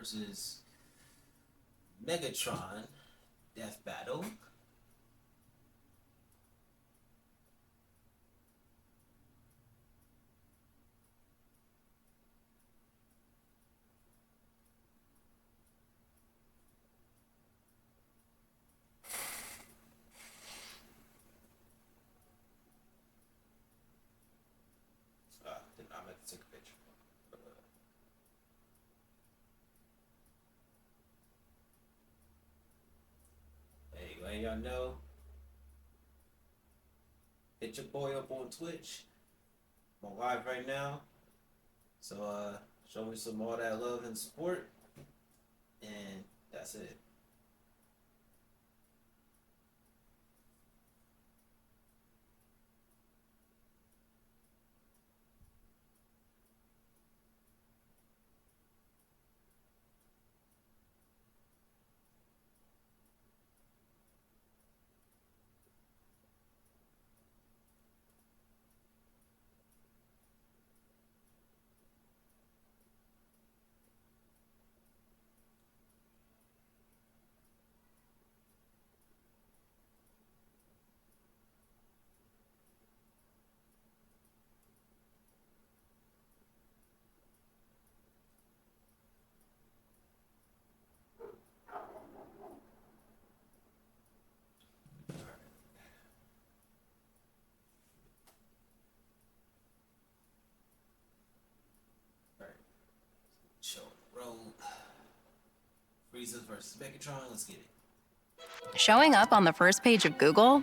versus Megatron Death Battle. I meant to take a picture. Hey, letting y'all know, hit your boy up on Twitch. I'm on live right now. So show me some all that love and support. And that's it. Show the road. Frieza versus Megatron. Let's get it. Showing up on the first page of Google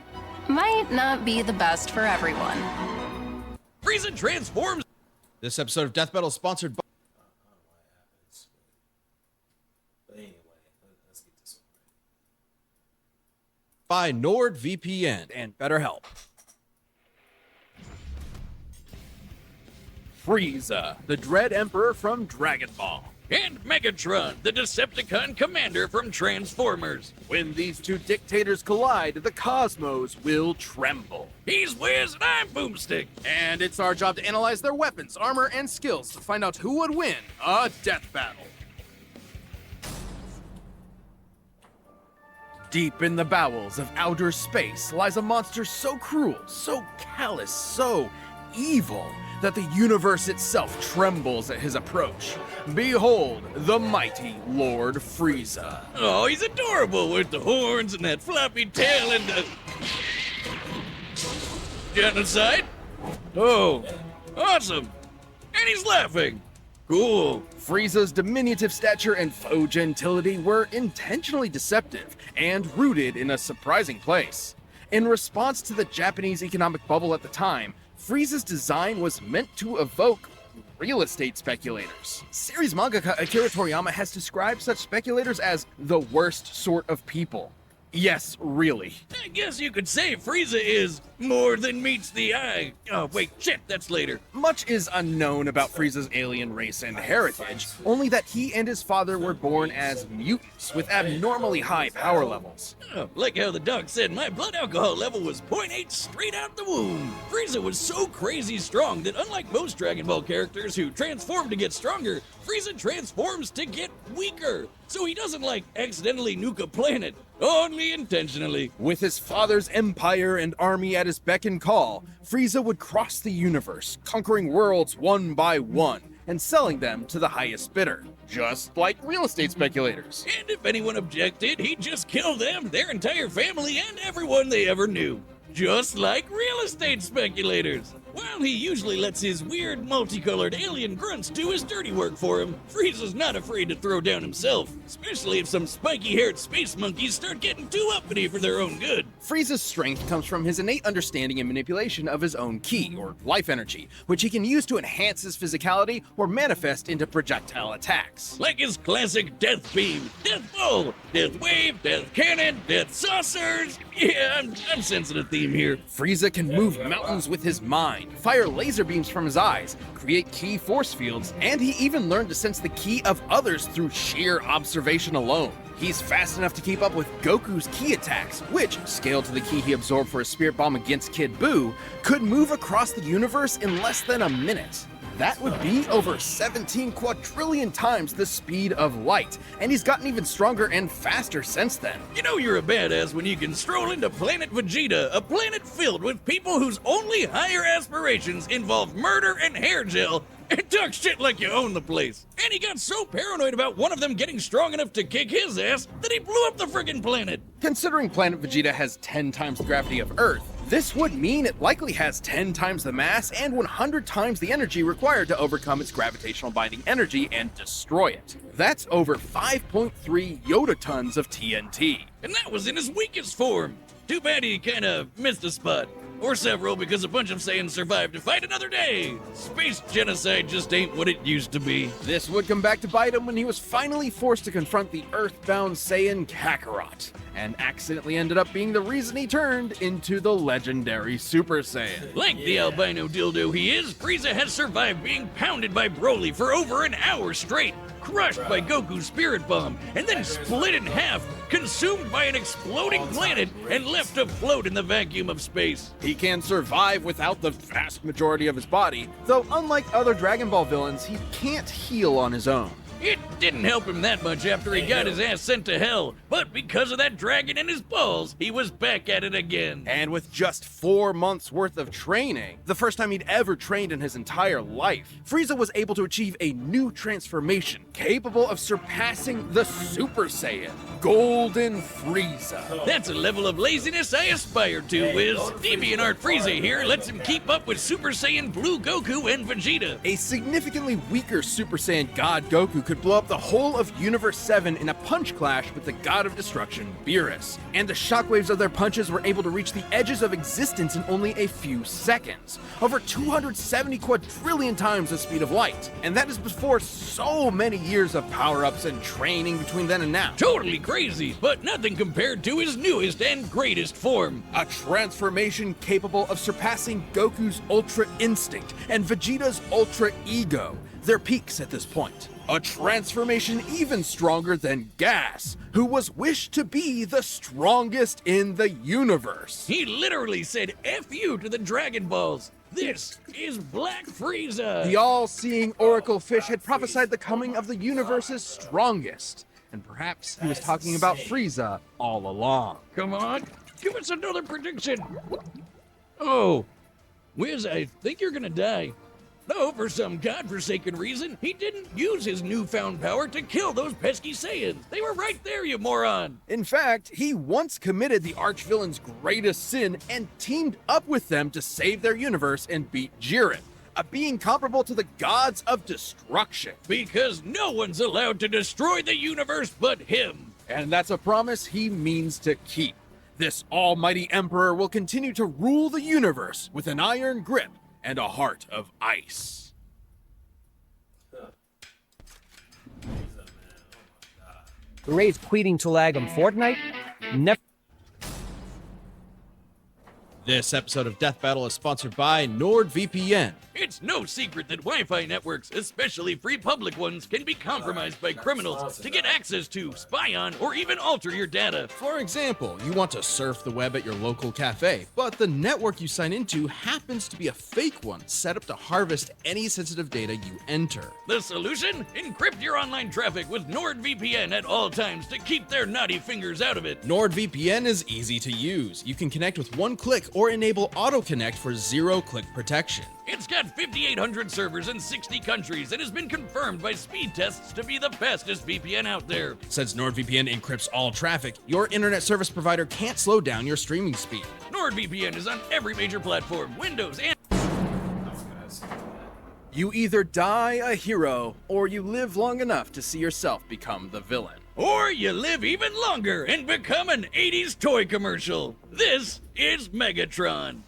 might not be the best for everyone. Frieza transforms. This episode of Death Battle is sponsored by... I don't know why it happens. But anyway, let's get this by NordVPN and BetterHelp. Frieza, the Dread Emperor from Dragon Ball. And Megatron, the Decepticon commander from Transformers. When these two dictators collide, the cosmos will tremble. He's Wiz and I'm Boomstick. And it's our job to analyze their weapons, armor, and skills to find out who would win a death battle. Deep in the bowels of outer space lies a monster so cruel, so callous, so evil that the universe itself trembles at his approach. Behold, the mighty Lord Frieza. Oh, he's adorable with the horns and that floppy tail and the... Genocide? Oh, awesome. And he's laughing. Cool. Frieza's diminutive stature and faux gentility were intentionally deceptive and rooted in a surprising place. In response to the Japanese economic bubble at the time, Frieza's design was meant to evoke real estate speculators. Series mangaka Akira Toriyama has described such speculators as the worst sort of people. Yes, really. I guess you could say Frieza is more than meets the eye. Oh, wait, shit, that's later. Much is unknown about Frieza's alien race and heritage, only that he and his father were born as mutants with abnormally high power levels. Oh, like how the doc said my blood alcohol level was 0.8 straight out the womb. Frieza was so crazy strong that unlike most Dragon Ball characters who transform to get stronger, Frieza transforms to get weaker. So he doesn't, like, accidentally nuke a planet. Only intentionally. With his father's empire and army at his beck and call, Frieza would cross the universe, conquering worlds one by one, and selling them to the highest bidder. Just like real estate speculators. And if anyone objected, he'd just kill them, their entire family, and everyone they ever knew. Just like real estate speculators. While he usually lets his weird, multicolored alien grunts do his dirty work for him, Frieza's not afraid to throw down himself, especially if some spiky-haired space monkeys start getting too uppity for their own good. Frieza's strength comes from his innate understanding and manipulation of his own ki, or life energy, which he can use to enhance his physicality or manifest into projectile attacks. Like his classic Death Beam, Death Ball, Death Wave, Death Cannon, Death Saucers. Yeah, I'm sensing a theme here. Frieza can move mountains with his mind, fire laser beams from his eyes, create ki force fields, and he even learned to sense the ki of others through sheer observation alone. He's fast enough to keep up with Goku's ki attacks, which, scaled to the ki he absorbed for a spirit bomb against Kid Buu, could move across the universe in less than a minute. That would be over 17 quadrillion times the speed of light, and he's gotten even stronger and faster since then. You know you're a badass when you can stroll into Planet Vegeta, a planet filled with people whose only higher aspirations involve murder and hair gel, and talk shit like you own the place. And he got so paranoid about one of them getting strong enough to kick his ass that he blew up the friggin' planet. Considering Planet Vegeta has 10 times the gravity of Earth, this would mean it likely has 10 times the mass and 100 times the energy required to overcome its gravitational binding energy and destroy it. That's over 5.3 yotatons of TNT. And that was in his weakest form. Too bad he kinda missed a spot. Or several, because a bunch of Saiyans survived to fight another day. Space genocide just ain't what it used to be. This would come back to bite him when he was finally forced to confront the Earthbound Saiyan Kakarot, and accidentally ended up being the reason he turned into the legendary Super Saiyan. Like the albino dildo he is, Frieza has survived being pounded by Broly for over an hour straight, crushed by Goku's Spirit Bomb, and then split in half, consumed by an exploding planet, and left afloat in the vacuum of space. He can survive without the vast majority of his body, though unlike other Dragon Ball villains, he can't heal on his own. It didn't help him that much after he got his ass sent to hell, but because of that dragon in his balls, he was back at it again. And with just 4 months worth of training, the first time he'd ever trained in his entire life, Frieza was able to achieve a new transformation capable of surpassing the Super Saiyan, Golden Frieza. That's a level of laziness I aspire to, Wiz. DeviantArt Frieza here lets him keep up with Super Saiyan Blue Goku and Vegeta. A significantly weaker Super Saiyan God Goku could blow up the whole of Universe 7 in a punch clash with the God of Destruction, Beerus. And the shockwaves of their punches were able to reach the edges of existence in only a few seconds, over 270 quadrillion times the speed of light. And that is before so many years of power-ups and training between then and now. Totally crazy, but nothing compared to his newest and greatest form. A transformation capable of surpassing Goku's Ultra Instinct and Vegeta's Ultra Ego, their peaks at this point. A transformation even stronger than Gas, who was wished to be the strongest in the universe. He literally said F you to the Dragon Balls. This is Black Frieza. The all-seeing Oracle Fish had prophesied the coming of the universe's strongest, and perhaps he was talking about Frieza all along. Come on, give us another prediction. Oh, Wiz, I think you're gonna die. Though, for some godforsaken reason, he didn't use his newfound power to kill those pesky Saiyans. They were right there, you moron. In fact, he once committed the archvillain's greatest sin and teamed up with them to save their universe and beat Jiren, a being comparable to the gods of destruction. Because no one's allowed to destroy the universe but him. And that's a promise he means to keep. This almighty emperor will continue to rule the universe with an iron grip and a heart of ice. Ray's quitting to lag on Fortnite. This episode of Death Battle is sponsored by NordVPN. It's no secret that Wi-Fi networks, especially free public ones, can be compromised by criminals to get access to, spy on, or even alter your data. For example, you want to surf the web at your local cafe, but the network you sign into happens to be a fake one set up to harvest any sensitive data you enter. The solution? Encrypt your online traffic with NordVPN at all times to keep their naughty fingers out of it. NordVPN is easy to use. You can connect with one click or enable auto-connect for zero-click protection. It's got 5,800 servers in 60 countries and has been confirmed by speed tests to be the fastest VPN out there. Since NordVPN encrypts all traffic, your internet service provider can't slow down your streaming speed. NordVPN is on every major platform, Windows and... You either die a hero, or you live long enough to see yourself become the villain. Or you live even longer and become an 80s toy commercial. This is Megatron.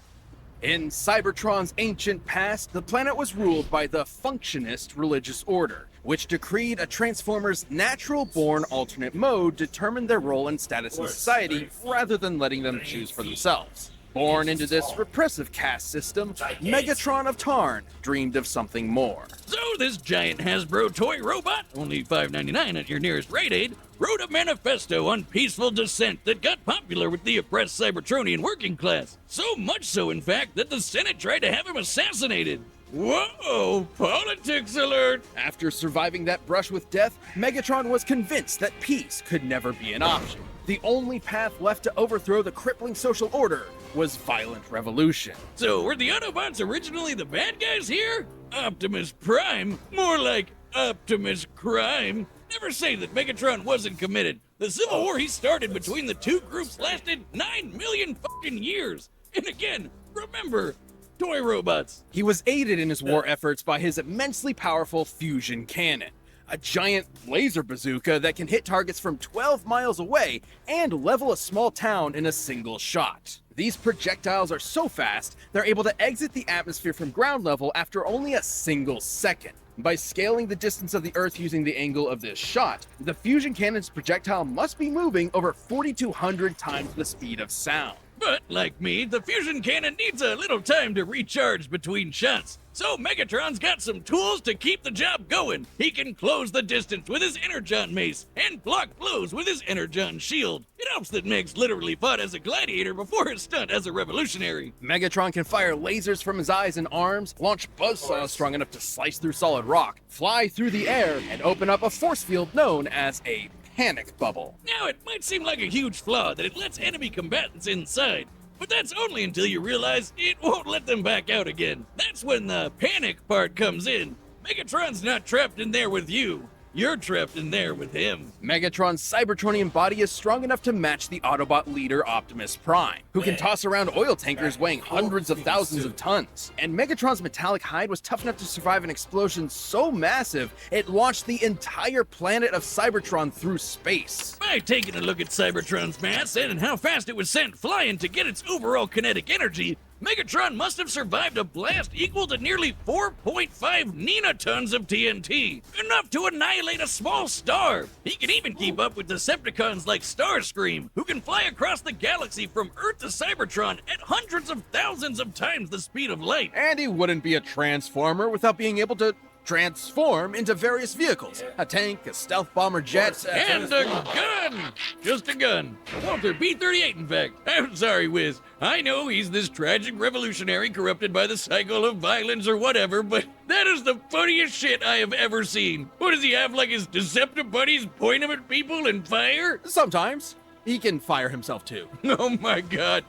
In Cybertron's ancient past, the planet was ruled by the Functionist religious order, which decreed a Transformer's natural-born alternate mode determined their role and status in society rather than letting them choose for themselves. Born into this repressive caste system, Megatron of Tarn dreamed of something more. So this giant Hasbro toy robot, only $5.99 at your nearest Rite Aid, wrote a manifesto on peaceful dissent that got popular with the oppressed Cybertronian working class. So much so, in fact, that the Senate tried to have him assassinated. Whoa, politics alert! After surviving that brush with death, Megatron was convinced that peace could never be an option. The only path left to overthrow the crippling social order was violent revolution. So were the Autobots originally the bad guys here? Optimus Prime? More like Optimus Crime? Never say that Megatron wasn't committed. The civil war he started between the two groups lasted 9 million fucking years. And again, remember, toy robots. He was aided in his war efforts by his immensely powerful fusion cannon, a giant laser bazooka that can hit targets from 12 miles away and level a small town in a single shot. These projectiles are so fast, they're able to exit the atmosphere from ground level after only a single second. By scaling the distance of the Earth using the angle of this shot, the fusion cannon's projectile must be moving over 4,200 times the speed of sound. But, like me, the fusion cannon needs a little time to recharge between shots. So Megatron's got some tools to keep the job going. He can close the distance with his Energon mace and block blows with his Energon shield. It helps that Megs literally fought as a gladiator before his stunt as a revolutionary. Megatron can fire lasers from his eyes and arms, launch buzzsaws strong enough to slice through solid rock, fly through the air, and open up a force field known as a panic bubble. Now, it might seem like a huge flaw that it lets enemy combatants inside, but that's only until you realize it won't let them back out again. That's when the panic part comes in. Megatron's not trapped in there with you. You're trapped in there with him. Megatron's Cybertronian body is strong enough to match the Autobot leader Optimus Prime, who can toss around oil tankers weighing hundreds of thousands of tons. And Megatron's metallic hide was tough enough to survive an explosion so massive, it launched the entire planet of Cybertron through space. By taking a look at Cybertron's mass and how fast it was sent flying to get its overall kinetic energy, Megatron must have survived a blast equal to nearly 4.5 ninatons of TNT, enough to annihilate a small star. He can even keep up with Decepticons like Starscream, who can fly across the galaxy from Earth to Cybertron at hundreds of thousands of times the speed of light. And he wouldn't be a Transformer without being able to transform into various vehicles. A tank, a stealth bomber jet, And a gun! Just a gun. Walter B-38, in fact. I'm sorry, Wiz. I know he's this tragic revolutionary corrupted by the cycle of violence or whatever, but that is the funniest shit I have ever seen. What does he have, like his Deceptive buddies point him at people and fire? Sometimes. He can fire himself too. Oh my god.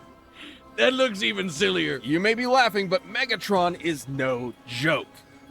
That looks even sillier. You may be laughing, but Megatron is no joke.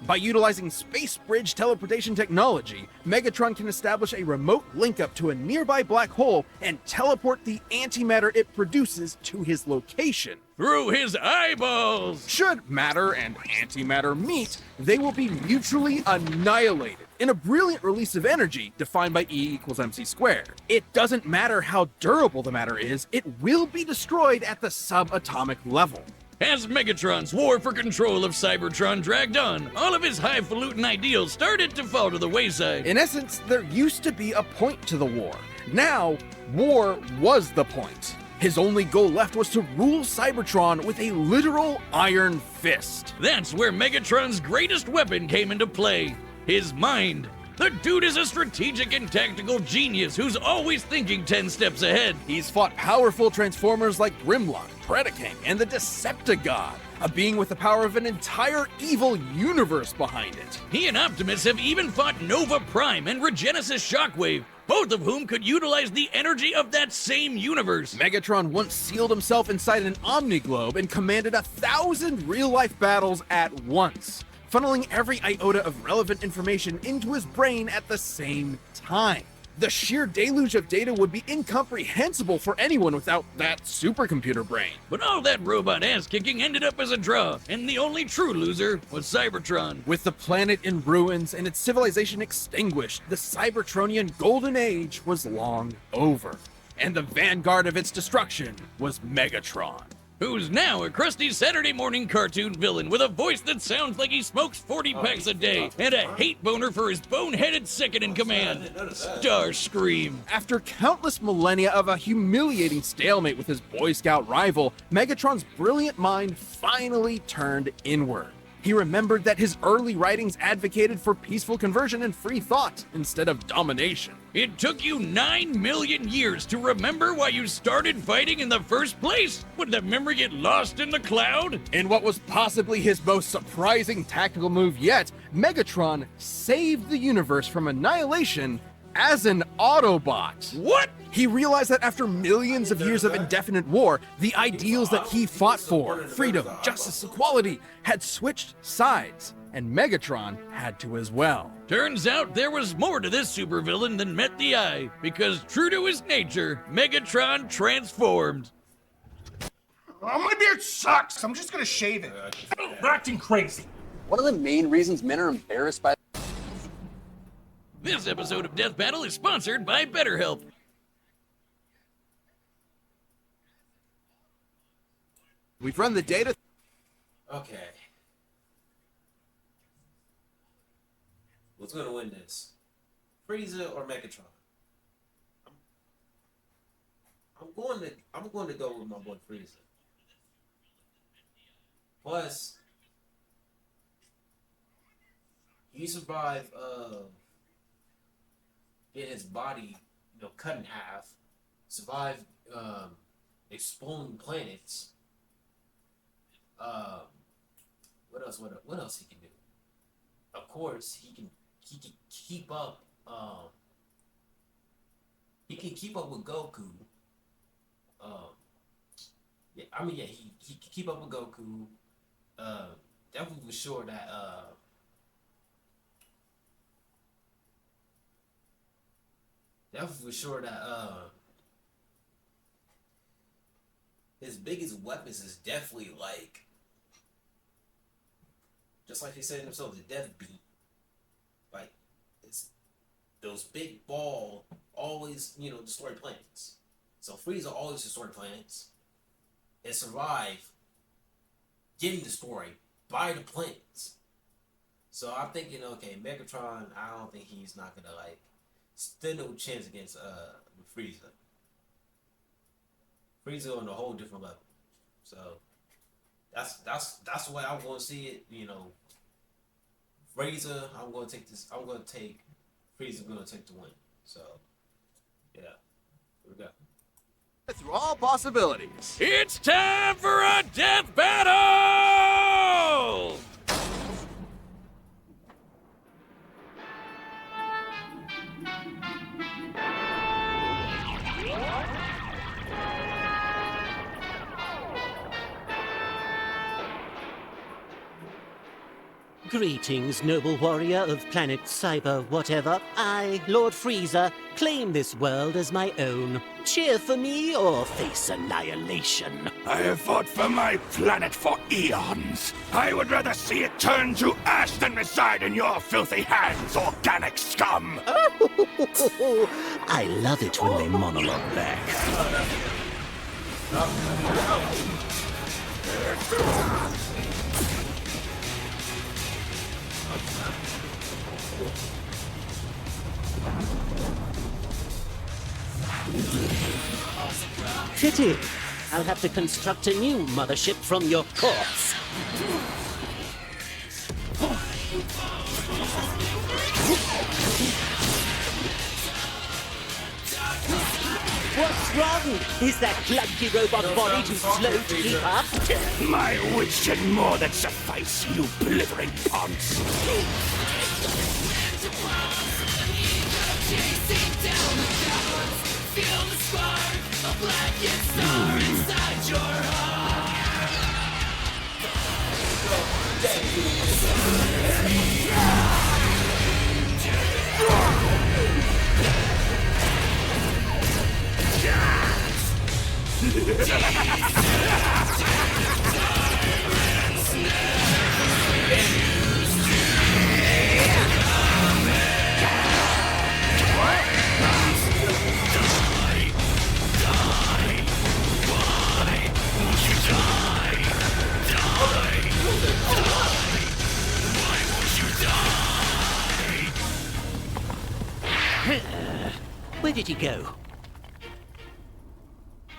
By utilizing space bridge teleportation technology, Megatron can establish a remote link-up to a nearby black hole and teleport the antimatter it produces to his location. Through his eyeballs! Should matter and antimatter meet, they will be mutually annihilated in a brilliant release of energy defined by E equals mc squared. It doesn't matter how durable the matter is, it will be destroyed at the subatomic level. As Megatron's war for control of Cybertron dragged on, all of his highfalutin ideals started to fall to the wayside. In essence, there used to be a point to the war. Now, war was the point. His only goal left was to rule Cybertron with a literal iron fist. That's where Megatron's greatest weapon came into play, his mind. The dude is a strategic and tactical genius who's always thinking 10 steps ahead. He's fought powerful Transformers like Grimlock, Predaking, and the Decepticon, a being with the power of an entire evil universe behind it. He and Optimus have even fought Nova Prime and Regenesis Shockwave, both of whom could utilize the energy of that same universe. Megatron once sealed himself inside an Omniglobe and commanded 1,000 real-life battles at once, funneling every iota of relevant information into his brain at the same time. The sheer deluge of data would be incomprehensible for anyone without that supercomputer brain. But all that robot ass kicking ended up as a draw, and the only true loser was Cybertron. With the planet in ruins and its civilization extinguished, the Cybertronian Golden Age was long over. And the vanguard of its destruction was Megatron, who's now a crusty Saturday morning cartoon villain with a voice that sounds like he smokes 40 packs a day and a hate boner for his boneheaded second in command, Starscream. After countless millennia of a humiliating stalemate with his Boy Scout rival, Megatron's brilliant mind finally turned inward. He remembered that his early writings advocated for peaceful conversion and free thought instead of domination. It took you 9 million years to remember why you started fighting in the first place? Would the memory get lost in the cloud? In what was possibly his most surprising tactical move yet, Megatron saved the universe from annihilation as an Autobot. What? He realized that after millions of years of indefinite war, the ideals that he fought for, freedom, justice, equality, had switched sides, and Megatron had to as well. Turns out there was more to this supervillain than met the eye, because true to his nature, Megatron transformed. Oh, my beard sucks. I'm just gonna shave it. You're acting crazy. One of the main reasons men are embarrassed by This episode of Death Battle is sponsored by BetterHelp. We've run the data. Okay. Who's gonna win this? Frieza or Megatron? I'm going to go with my boy Frieza. Plus, he survived getting his body, cut in half. Survived exploring planets. What else he can do? Of course, he can keep up. He can keep up with Goku. He can keep up with Goku. Definitely for sure that his biggest weapons is definitely like, just like he said himself, the death beat. Like, it's those big ball always, destroy planets. So Frieza always destroyed planets and survive getting destroyed by the planets. So I'm thinking, okay, Megatron, I don't think he's not gonna stand no chance against Frieza. Frieza on a whole different level. So that's the way I'm gonna see it, Frieza, I'm gonna take Frieza, gonna take the win. So yeah. Here we go. Through all possibilities. It's time for a death battle! Greetings, noble warrior of planet Cyber whatever. I, Lord Frieza, claim this world as my own. Cheer for me or face annihilation. I have fought for my planet for eons. I would rather see it turn to ash than reside in your filthy hands, organic scum! I love it when they monologue back. Pity. I'll have to construct a new mothership from your corpse. What's wrong? Is that clunky robot body too slow to keep up? My wits should more than suffice, you blithering ponce! Where did he go?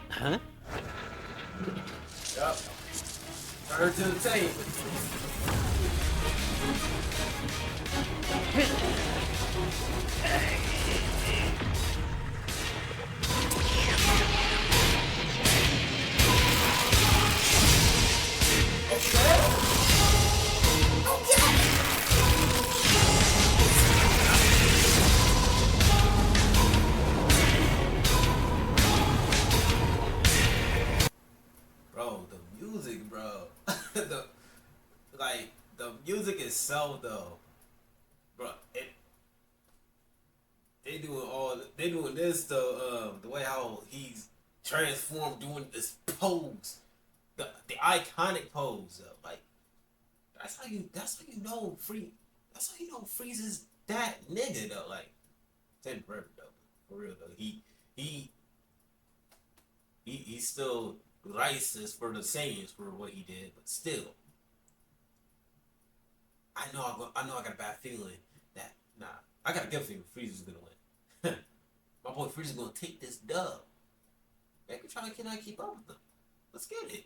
Huh? Yep. Turn to the tape. itself though, bro, they doing this though. The way how he's transformed, doing this pose, the iconic pose though. Like that's how you know Frieza's that nigga though. Like temporary though, for real though. He's still racist for the Saiyans for what he did, but still. I know I got a bad feeling that I got a good feeling Frieza's gonna win. My boy Frieza's gonna take this dub. Megatron cannot keep up with them. Let's get it.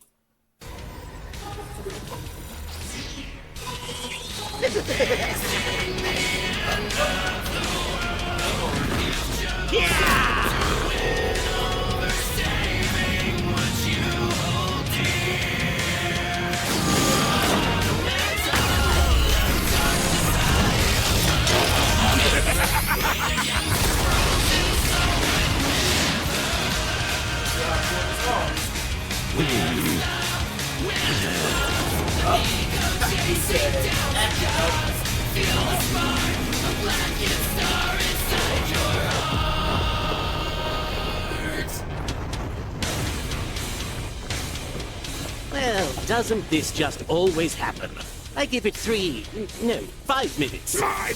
Well, doesn't this just always happen? I give it 5 minutes. My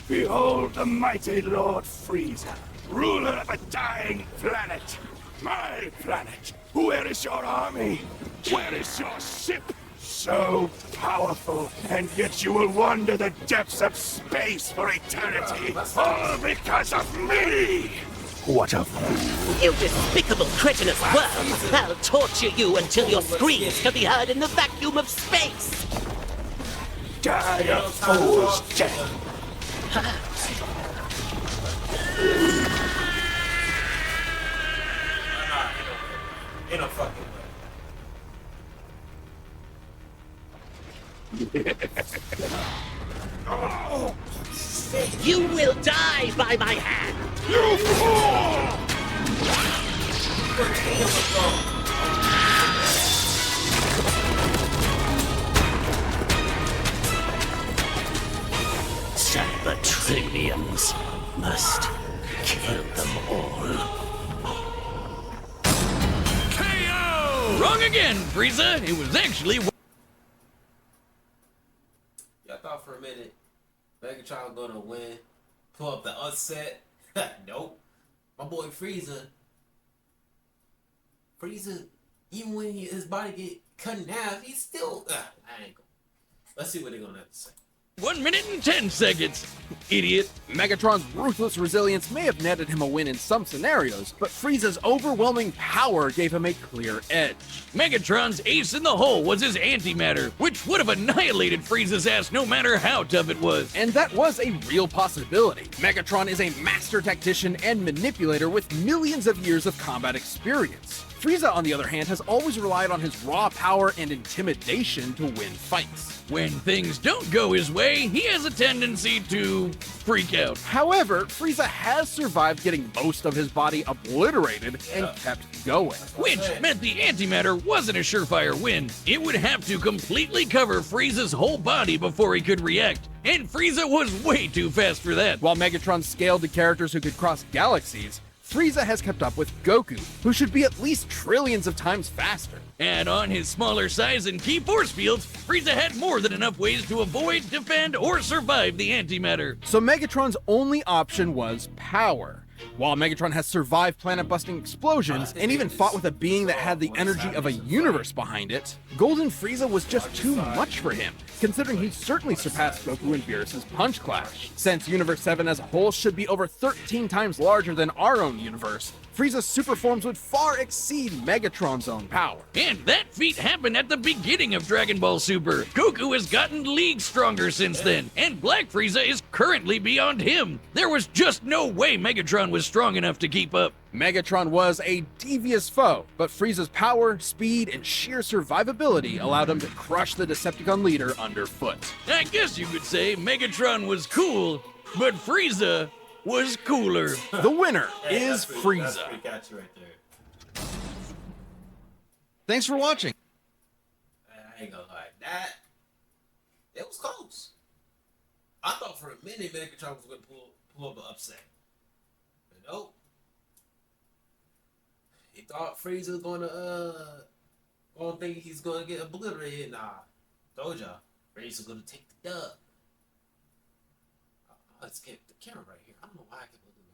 Behold the mighty Lord Frieza, ruler of a dying planet. My planet. Where is your army? Where is your ship? So powerful, and yet you will wander the depths of space for eternity. All because of me! What a fool. You despicable cretinous worm! I'll torture you until your screams can be heard in the vacuum of space! Die a fool's death! Ain't no fucking You will die by my hand! You fool! Cybertronians must kill them all. KO! Wrong again, Frieza. It was actually. I thought for a minute Megatron gonna win, pull up the upset. Nope. My boy Frieza, even when his body get cut in half, he's still. I ain't gonna. Let's see what they're gonna have to say. 1 minute and 10 seconds, idiot. Megatron's ruthless resilience may have netted him a win in some scenarios, but Frieza's overwhelming power gave him a clear edge. Megatron's ace in the hole was his antimatter, which would have annihilated Frieza's ass no matter how tough it was. And that was a real possibility. Megatron is a master tactician and manipulator with millions of years of combat experience. Frieza, on the other hand, has always relied on his raw power and intimidation to win fights. When things don't go his way, he has a tendency to freak out. However, Frieza has survived getting most of his body obliterated and kept going. Which meant the antimatter wasn't a surefire win. It would have to completely cover Frieza's whole body before he could react. And Frieza was way too fast for that. While Megatron scaled to characters who could cross galaxies, Frieza has kept up with Goku, who should be at least trillions of times faster. And on his smaller size and key force fields, Frieza had more than enough ways to avoid, defend, or survive the antimatter. So Megatron's only option was power. While Megatron has survived planet-busting explosions and even fought with a being that had the energy of a universe behind it, Golden Frieza was just too much for him, considering he certainly surpassed Goku and Beerus' Punch Clash. Since Universe 7 as a whole should be over 13 times larger than our own universe, Frieza's super forms would far exceed Megatron's own power. And that feat happened at the beginning of Dragon Ball Super. Goku has gotten leagues stronger since then, and Black Frieza is currently beyond him. There was just no way Megatron was strong enough to keep up. Megatron was a devious foe, but Frieza's power, speed, and sheer survivability allowed him to crush the Decepticon leader underfoot. I guess you could say Megatron was cool, but Frieza was cooler. The winner is That's Frieza. pretty catchy right there. Thanks for watching. I ain't gonna lie, that it was close. I thought for a minute Megatron was gonna pull up an upset. But nope. He thought Frieza was gonna think he's gonna get obliterated. Nah. Told y'all. Frieza gonna take the dub. Let's get the camera right here. I don't know why I kept looking